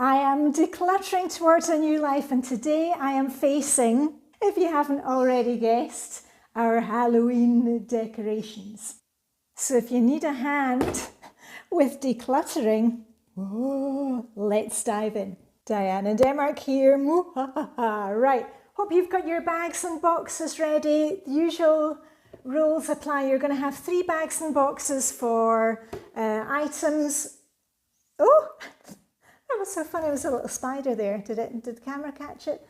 I am decluttering towards a new life, and today I am facing, if you haven't already guessed, our Halloween decorations. So if you need a hand with decluttering, let's dive in. Diane in Denmark here. Right, hope you've got your bags and boxes ready. The usual rules apply. You're going to have 3 bags and boxes for items. Oh, that was so funny. There was a little spider there. Did the camera catch it?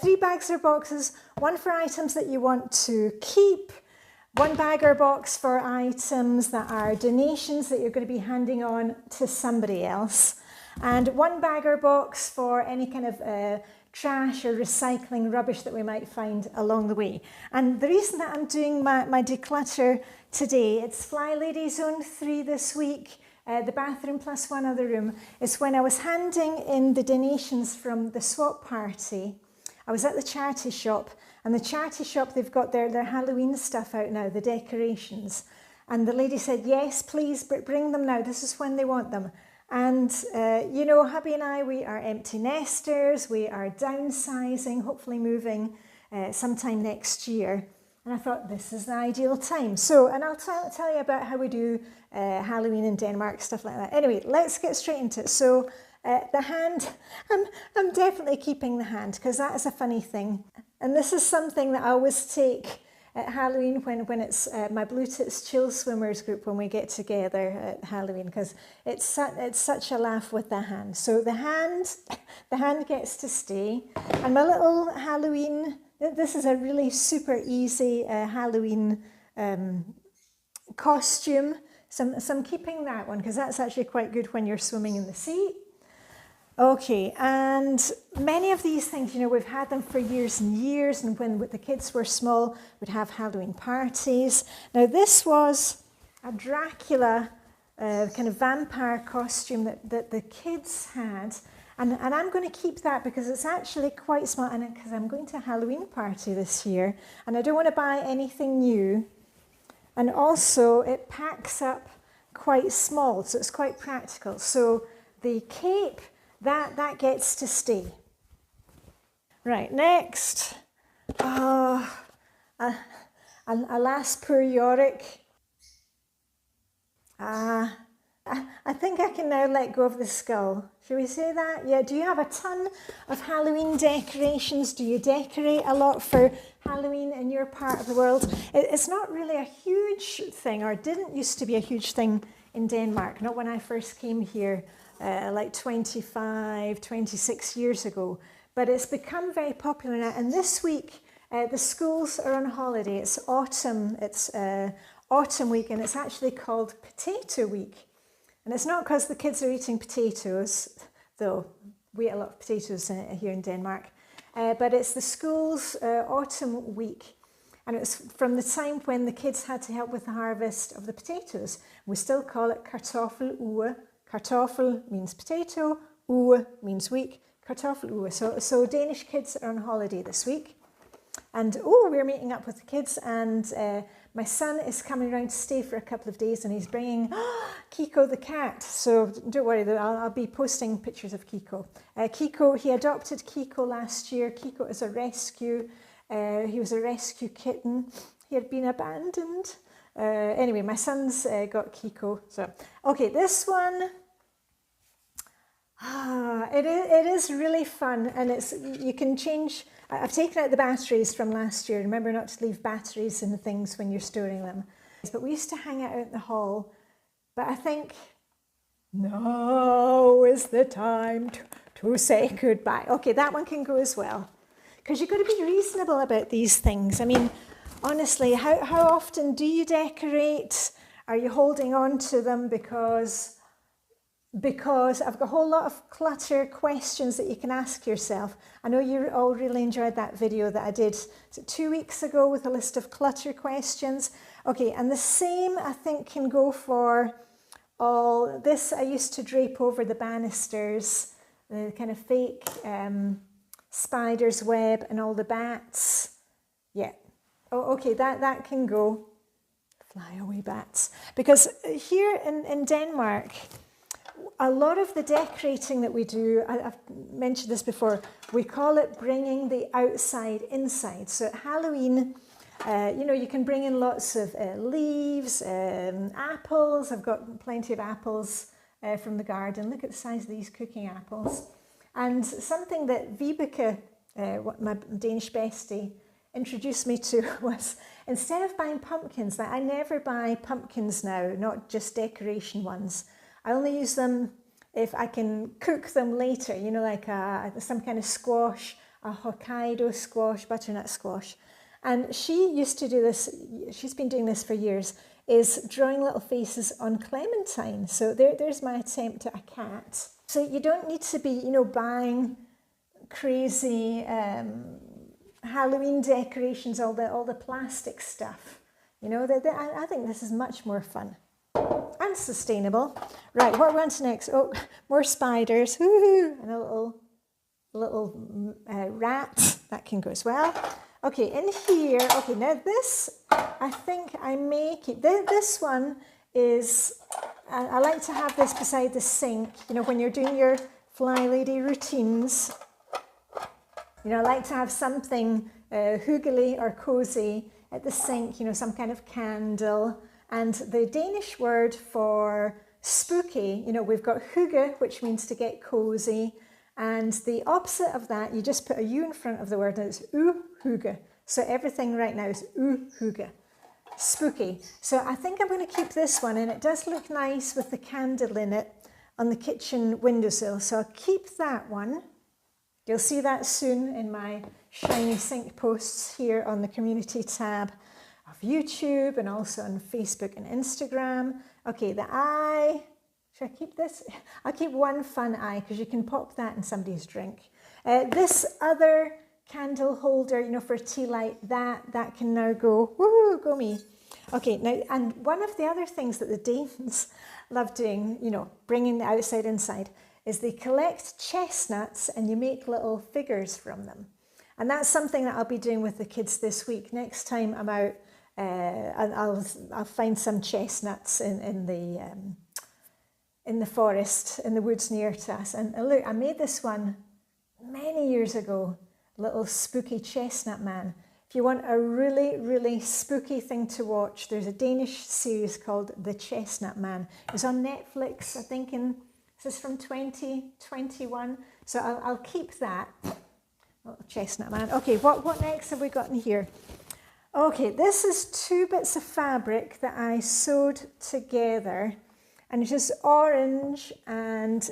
3 bags or boxes, 1 for items that you want to keep, 1 bag or box for items that are donations that you're going to be handing on to somebody else, and 1 bag or box for any kind of trash or recycling rubbish that we might find along the way. And the reason that I'm doing my declutter today, it's Flylady Zone 3 this week. The bathroom plus 1 other room, is when I was handing in the donations from the swap party. I was at the charity shop, and the charity shop, they've got their Halloween stuff out now, the decorations. And the lady said, yes, please, but bring them now. This is when they want them. And, you know, hubby and I, we are empty nesters. We are downsizing, hopefully moving sometime next year. And I thought, this is the ideal time. So, and I'll tell you about how we do Halloween in Denmark, stuff like that. Anyway, let's get straight into it. So the hand, I'm definitely keeping the hand, because that is a funny thing. And this is something that I always take at Halloween when it's my Blue Tits Chill Swimmers group, when we get together at Halloween, because it's such a laugh with the hand. So the hand gets to stay. And my little Halloween, this is a really super easy Halloween costume. So I'm keeping that one, because that's actually quite good when you're swimming in the sea. Okay, and many of these things, you know, we've had them for years and years, and when the kids were small, we'd have Halloween parties. Now this was a Dracula kind of vampire costume that the kids had. And I'm going to keep that because it's actually quite smart, and because I'm going to a Halloween party this year and I don't want to buy anything new. And also it packs up quite small, so it's quite practical. So the cape, that gets to stay. Right, next. Alas, poor Yorick. I think I can now let go of the skull. Should we say that? Yeah, do you have a ton of Halloween decorations? Do you decorate a lot for Halloween in your part of the world? It's not really a huge thing, or didn't used to be a huge thing in Denmark, not when I first came here like 25, 26 years ago. But it's become very popular now, and this week the schools are on holiday. It's autumn, autumn week, and it's actually called Potato Week. And it's not because the kids are eating potatoes, though we eat a lot of potatoes here in Denmark, but it's the school's autumn week. And it's from the time when the kids had to help with the harvest of the potatoes. We still call it kartoffeluge. Kartoffel means potato, uge means week, kartoffeluge. So Danish kids are on holiday this week. And we're meeting up with the kids, and my son is coming around to stay for a couple of days, and he's bringing Kiko the cat. So don't worry, I'll be posting pictures of Kiko. Kiko, he adopted Kiko last year. Kiko is a rescue. He was a rescue kitten. He had been abandoned. Anyway, my son's got Kiko. So, okay, this one. It is really fun, and you can change. I've taken out the batteries from last year. Remember not to leave batteries in things when you're storing them. But we used to hang out in the hall. But I think now is the time to say goodbye. Okay, that one can go as well. Because you've got to be reasonable about these things. I mean, honestly, how often do you decorate? Are you holding on to them because I've got a whole lot of clutter questions that you can ask yourself. I know you all really enjoyed that video that I did 2 weeks ago with a list of clutter questions. Okay, and the same I think can go for all this. I used to drape over the banisters, the kind of fake spider's web and all the bats. Yeah. Oh, okay, that can go. Fly away bats. Because here in Denmark, a lot of the decorating that we do, I've mentioned this before, we call it bringing the outside inside. So at Halloween, you know, you can bring in lots of leaves, apples. I've got plenty of apples from the garden. Look at the size of these cooking apples. And something that Vibeke, my Danish bestie, introduced me to was, instead of buying pumpkins, like I never buy pumpkins now, not just decoration ones. I only use them if I can cook them later, you know, like some kind of squash, a Hokkaido squash, butternut squash. And she used to do this, she's been doing this for years, is drawing little faces on clementine. So there's my attempt at a cat. So you don't need to be, you know, buying crazy Halloween decorations, all the plastic stuff. You know, I think this is much more fun and sustainable. Right, what are we on to next? Oh, more spiders. Woo-hoo, and a little rat. That can go as well. Okay, in here, okay, now this, I think I may keep, this one is, I like to have this beside the sink, you know, when you're doing your Flylady routines. You know, I like to have something hygge or cozy at the sink, you know, some kind of candle. And the Danish word for spooky, you know, we've got hygge, which means to get cozy. And the opposite of that, you just put a U in front of the word and it's hygge. So everything right now is hygge, spooky. So I think I'm going to keep this one, and it does look nice with the candle in it on the kitchen windowsill. So I'll keep that one. You'll see that soon in my shiny sink posts here on the community tab of YouTube and also on Facebook and Instagram. Okay, the eye. Should I keep this? I'll keep one fun eye because you can pop that in somebody's drink. This other candle holder, you know, for tea light, that can now go. Woohoo, go me. Okay, now, and one of the other things that the Danes love doing, you know, bringing the outside inside, is they collect chestnuts and you make little figures from them. And that's something that I'll be doing with the kids this week. Next time I'm out, I'll find some chestnuts in the forest, in the woods near to us. And look, I made this one many years ago, little spooky chestnut man. If you want a really, really spooky thing to watch, there's a Danish series called The Chestnut Man. It's on Netflix, I think, this is from 2021. So I'll keep that. Little chestnut man. Okay, what next have we got in here? Okay, this is 2 bits of fabric that I sewed together. And it's just orange and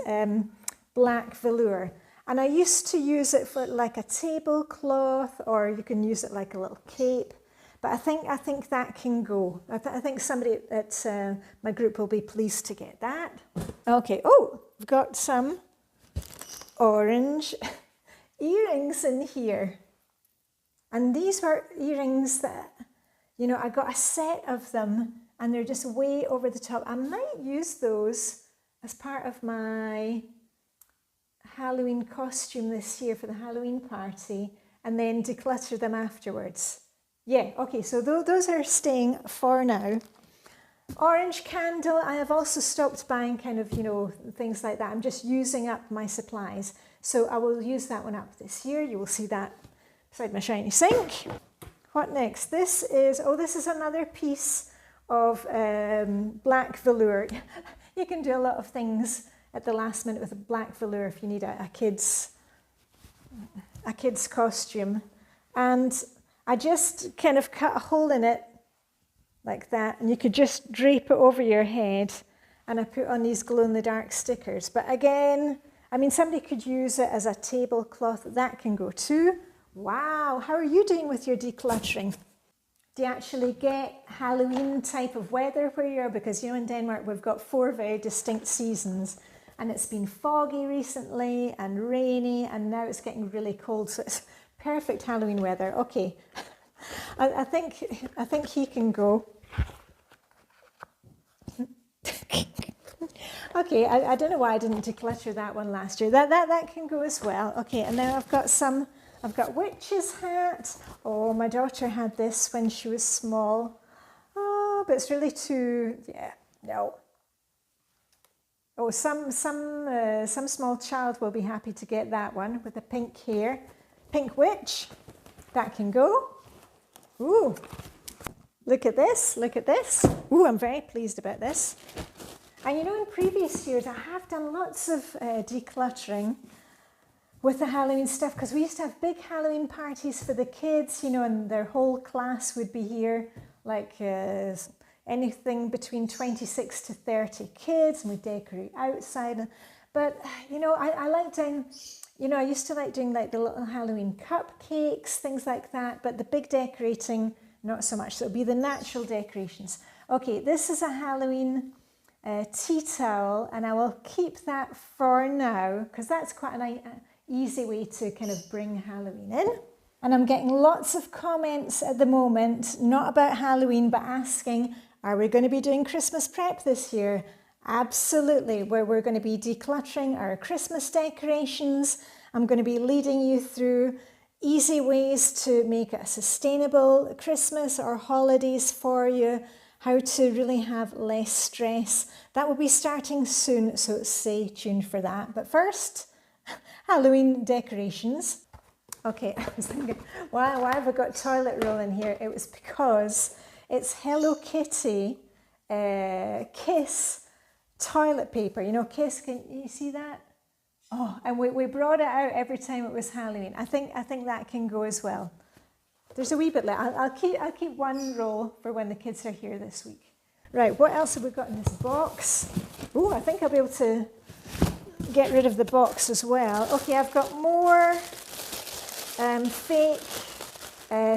black velour. And I used to use it for like a tablecloth, or you can use it like a little cape. But I think that can go. I think somebody at my group will be pleased to get that. Okay, oh, we've got some orange earrings in here. And these were earrings that, you know, I got a set of them and they're just way over the top. I might use those as part of my Halloween costume this year for the Halloween party and then declutter them afterwards. Yeah, okay, so those are staying for now. Orange candle, I have also stopped buying kind of, you know, things like that. I'm just using up my supplies. So I will use that one up this year. You will see that beside my shiny sink. What next? This is another piece of black velour. You can do a lot of things at the last minute with a black velour if you need a kid's costume. And I just kind of cut a hole in it like that, and you could just drape it over your head, and I put on these glow-in-the-dark stickers. But again, I mean, somebody could use it as a tablecloth. That can go too. Wow, how are you doing with your decluttering? Do you actually get Halloween type of weather where you are? Because, you know, in Denmark, we've got 4 very distinct seasons, and it's been foggy recently and rainy, and now it's getting really cold. So it's perfect Halloween weather. Okay, I think he can go. Okay, I don't know why I didn't declutter that one last year. That can go as well. Okay, and now I've got witch's hat. Oh, my daughter had this when she was small. Oh, but it's really too, yeah, no. Oh, some small child will be happy to get that one with the pink hair. Pink witch, that can go. Ooh, look at this, look at this. Ooh, I'm very pleased about this. And you know, in previous years, I have done lots of decluttering with the Halloween stuff, because we used to have big Halloween parties for the kids, you know, and their whole class would be here, like anything between 26 to 30 kids, and we decorate outside. But, you know, I like doing, you know, I used to like doing like the little Halloween cupcakes, things like that, but the big decorating, not so much. So it'll be the natural decorations. Okay, this is a Halloween tea towel, and I will keep that for now, because that's quite an easy way to kind of bring Halloween in. And I'm getting lots of comments at the moment, not about Halloween, but asking, are we going to be doing Christmas prep this year? Absolutely, where we're going to be decluttering our Christmas decorations. I'm going to be leading you through easy ways to make a sustainable Christmas or holidays for you, how to really have less stress. That will be starting soon, so stay tuned for that. But first, Halloween decorations. Okay, I was thinking, why have I got toilet roll in here? It was because it's Hello Kitty Kiss toilet paper. You know, Kiss, can you see that? Oh, and we brought it out every time it was Halloween. I think that can go as well. There's a wee bit left. I'll keep one roll for when the kids are here this week. Right, what else have we got in this box? Oh, I think I'll be able to get rid of the box as well. Okay, I've got more fake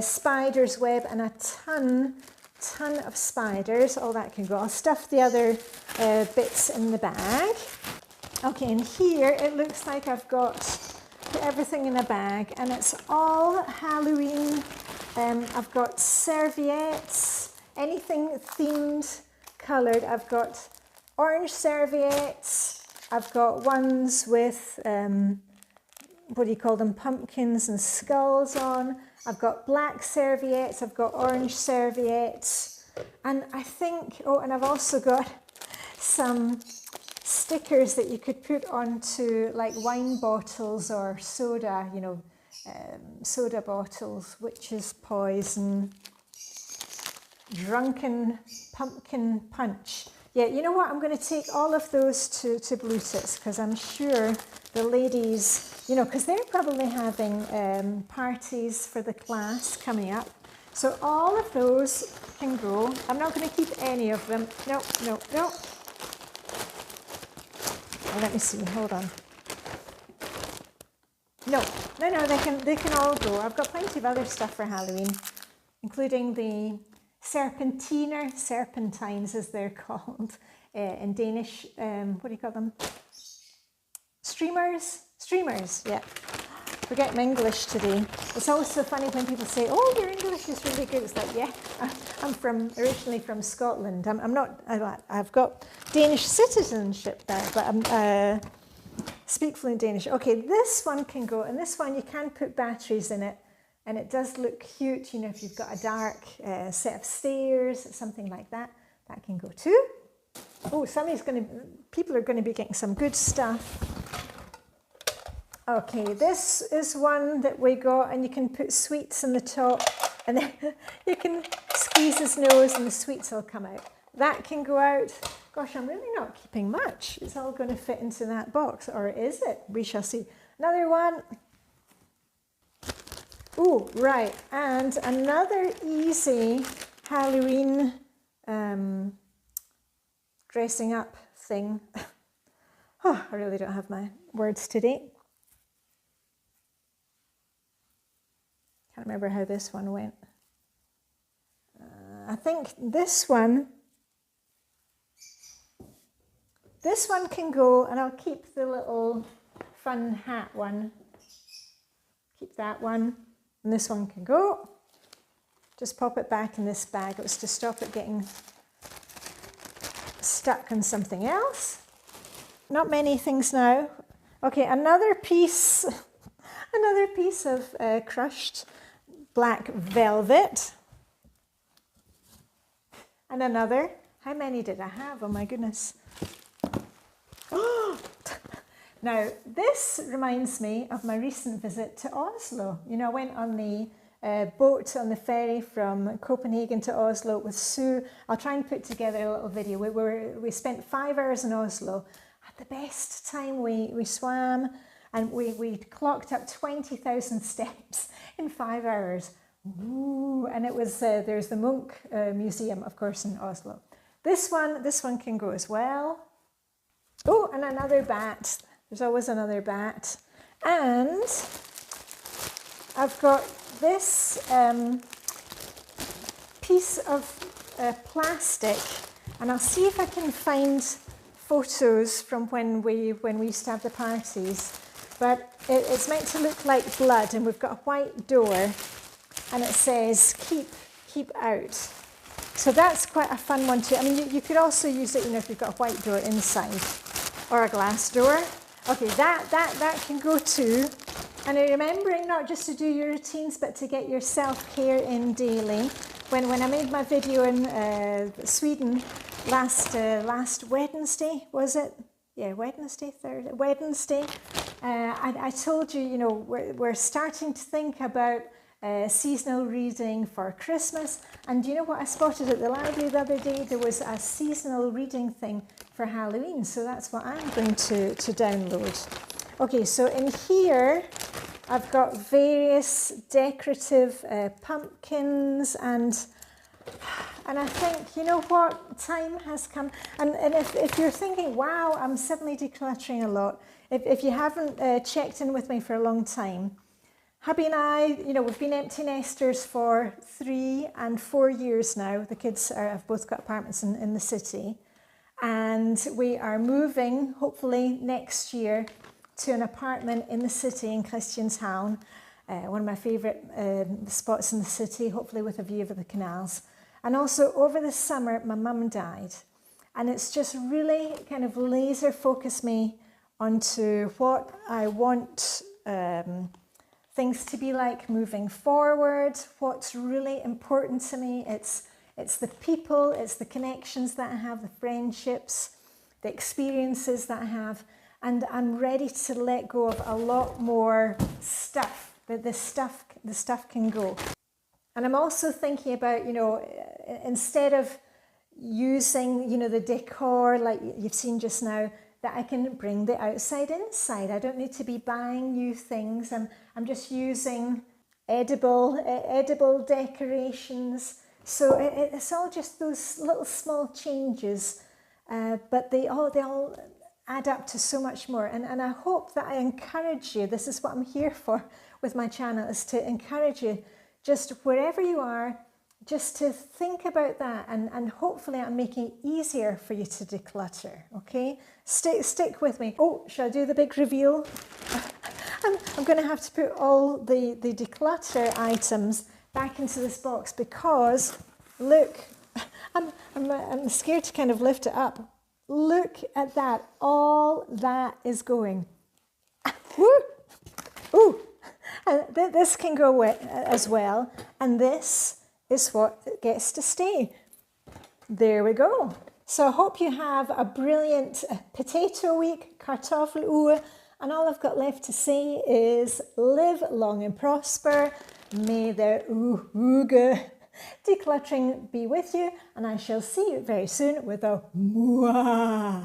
spider's web and a ton of spiders. All that can go. I'll stuff the other bits in the bag. Okay, and here it looks like I've got everything in a bag, and it's all Halloween. I've got serviettes, anything themed, coloured. I've got orange serviettes. I've got ones with, what do you call them, pumpkins and skulls on. I've got black serviettes. I've got orange serviettes. And I think, oh, and I've also got some stickers that you could put onto like wine bottles or soda, you know, soda bottles, witch's poison, drunken pumpkin punch. Yeah, you know what? I'm going to take all of those to Bluetooth, because I'm sure the ladies, you know, because they're probably having parties for the class coming up. So all of those can go. I'm not going to keep any of them. No. Let me see, hold on. No, they can all go. I've got plenty of other stuff for Halloween, including the serpentines as they're called in Danish. What do you call them? Streamers, yeah. Forget my English today. It's always so funny when people say, oh, your English is really good. It's like, yeah, I'm originally from Scotland. I'm not, I've got Danish citizenship there, but I speak fluent Danish. Okay, this one can go, and this one you can put batteries in it, and it does look cute, you know, if you've got a dark set of stairs, something like that, that can go too. Oh, people are going to be getting some good stuff. Okay, this is one that we got, and you can put sweets in the top, and then you can squeeze his nose and the sweets will come out. That can go out. Gosh, I'm really not keeping much. It's all going to fit into that box, or is it? We shall see. Another one. Oh, right, and another easy Halloween dressing up thing. Oh, I really don't have my words today. Can't remember how this one went. I think this one can go, and I'll keep the little fun hat one. Keep that one, and this one can go. Just pop it back in this bag. It was to stop it getting stuck on something else. Not many things now. Okay, another piece of crushed black velvet. And another. How many did I have? Oh my goodness. Now, this reminds me of my recent visit to Oslo. You know, I went on the boat on the ferry from Copenhagen to Oslo with Sue. I'll try and put together a little video. We spent 5 hours in Oslo. Had the best time. We swam and we clocked up 20,000 steps in 5 hours. Ooh, and it was, there's the Munch Museum, of course, in Oslo. This one can go as well. Oh, and another bat. There's always another bat. And I've got this piece of plastic, and I'll see if I can find photos from when we used to have the parties. But it's meant to look like blood, and we've got a white door, and it says keep out. So that's quite a fun one too. I mean, you could also use it, you know, if you've got a white door inside or a glass door. Okay, that can go too. And remembering not just to do your routines, but to get your self-care in daily. When I made my video in Sweden last Wednesday, was it? Yeah, Wednesday. I told you, you know, we're starting to think about seasonal reading for Christmas. And do you know what I spotted at the library the other day? There was a seasonal reading thing for Halloween. So that's what I'm going to download. Okay, so in here, I've got various decorative pumpkins, and I think, you know what, time has come. And if you're thinking, wow, I'm suddenly decluttering a lot, if you haven't checked in with me for a long time, hubby and I, you know, we've been empty nesters for 3 and 4 years now. The kids have both got apartments in the city, and we are moving, hopefully next year, to an apartment in the city in Christianshavn, one of my favourite spots in the city, hopefully with a view of the canals. And also over the summer, my mum died, and it's just really kind of laser focused me onto what I want things to be like moving forward, what's really important to me. It's the people, it's the connections that I have, the friendships, the experiences that I have. And I'm ready to let go of a lot more stuff, that the stuff can go. And I'm also thinking about, you know, instead of using, you know, the decor like you've seen just now, that I can bring the outside inside. I don't need to be buying new things. I'm just using edible decorations. So it's all just those little small changes, but they all add up to so much more. And I hope that I encourage you. This is what I'm here for with my channel, is to encourage you, just wherever you are, just to think about that, and hopefully I'm making it easier for you to declutter, okay? Stick with me. Oh, shall I do the big reveal? I'm going to have to put all the declutter items back into this box, because look, I'm scared to kind of lift it up. Look at that, all that is going. Woo! Ooh, and this can go away as well, and this is what gets to stay. There we go. So I hope you have a brilliant potato week, kartoffeluhr, and all I've got left to say is live long and prosper. May the hygge decluttering be with you, and I shall see you very soon with a mwah.